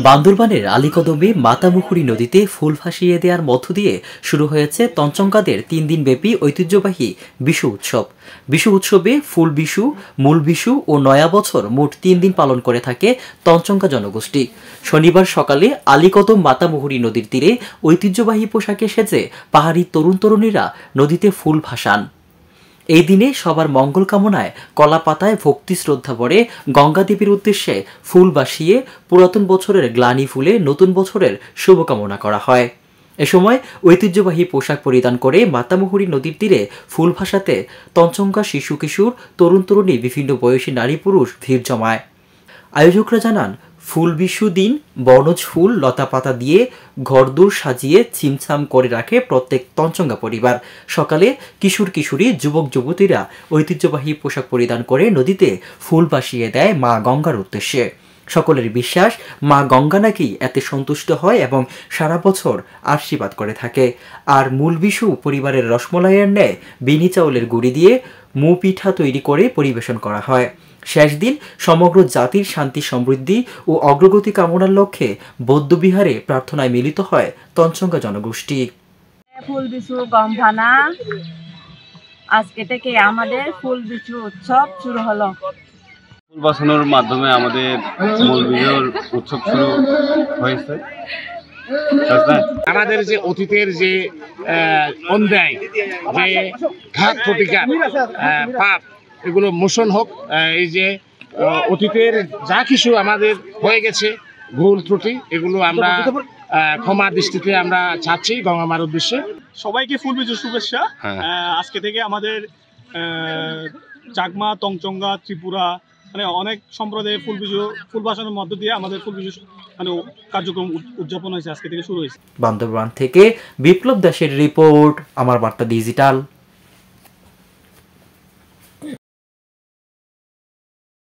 বান্দরবানের আলীকদমে মাতামুহুরী নদীতে ফুল ভাসিয়ে দেওয়ার মধ্য দিয়ে শুরু হয়েছে তঞ্চঙ্গাদের ৩ দিনব্যাপী ঐতিহ্যবাহী বিশু উৎসব। বিশু উৎসবে ফুল বিশু, মূল বিশু ও নয়া বছর মোট ৩ দিন পালন করে থাকে তঞ্চঙ্গা জনগোষ্ঠী। শনিবার সকালে আলীকদম মাতামুহুরী নদীর তীরে ঐতিহ্যবাহী পোশাকে সেজে পাহাড়ি তরুণ তরুণীরা নদীতে ফুল ভাসান। এই দিনে সবার মঙ্গল কামনায় কলা পাতায় ভক্তি শ্রদ্ধা ভরে গঙ্গা দেবীর উদ্দেশ্যে ফুল বাসিয়ে পুরাতন বছরের গ্লানি ফুলে নতুন বছরের শুভকামনা করা হয়। এ সময় ঐতিহ্যবাহী পোশাক পরিধান করে মাতামুহুরী নদীর তীরে ফুল ভাসাতে তঞ্চঙ্গা শিশু কিশোর, তরুণ তরুণী, বিভিন্ন বয়সী নারী পুরুষ ভিড় জমায়। আয়োজকরা জানান, ফুল বিশু দিন বনজ ফুল লতা পাতা দিয়ে ঘরদোর সাজিয়ে ছিমছাম করে রাখে প্রত্যেক তঞ্চঙ্গা পরিবার। সকালে কিশোর কিশোরী, যুবক যুবতীরা ঐতিহ্যবাহী পোশাক পরিধান করে নদীতে ফুল ভাসিয়ে দেয় মা গঙ্গার উদ্দেশ্যে। সকলের বিশ্বাস, মা গঙ্গা নাকি এতে সন্তুষ্ট হয় এবং সারা বছর আশীর্বাদ করে থাকে। আর মূল বিশু পরিবারের রসমলাইয়ের ন্যায় বিনি চাউলের গুঁড়ি দিয়ে মু পিঠা তৈরি করে পরিবেশন করা হয়। শেষ দিন সমগ্র জাতির শান্তি, সমৃদ্ধি ও অগ্রগতি কামনার লক্ষ্যে বৌদ্ধবিহারে প্রার্থনায় মিলিত হয় তঞ্চঙ্গা জনগোষ্ঠী। ফুল বিশু গমভানা, আজকে থেকে আমাদের ফুল বিশু উৎসব শুরু হলো। ফুল বাসানোর মাধ্যমে আমাদের মূল বিজুর উৎসব শুরু হয়েছে। আমাদের যে অতীতের যে অন্যায়, যে ঘাত প্রতিঘাত, পাপ, এগুলো মোশন হোক। এই যে অতীতের যা কিছু আমাদের হয়ে গেছে, ভুল ত্রুটি, এগুলো আমরা ক্ষমা দৃষ্টিতে আমরা চাচ্ছি গঙ্গা মার উদ্দেশ্যে। সবাইকে ফুল বিজুর শুভেচ্ছা। আজকে থেকে আমাদের চাকমা, তঞ্চঙ্গা, ত্রিপুরা মানে অনেক সম্প্রদায়ের ফুল বাসানোর মধ্য দিয়ে আমাদের ফুল বিজু মানে কার্যক্রম উদযাপন হয়েছে, আজকে থেকে শুরু হয়েছে। বান্দরবান থেকে বিপ্লব দাসের রিপোর্ট, আমার বার্তা ডিজিটাল।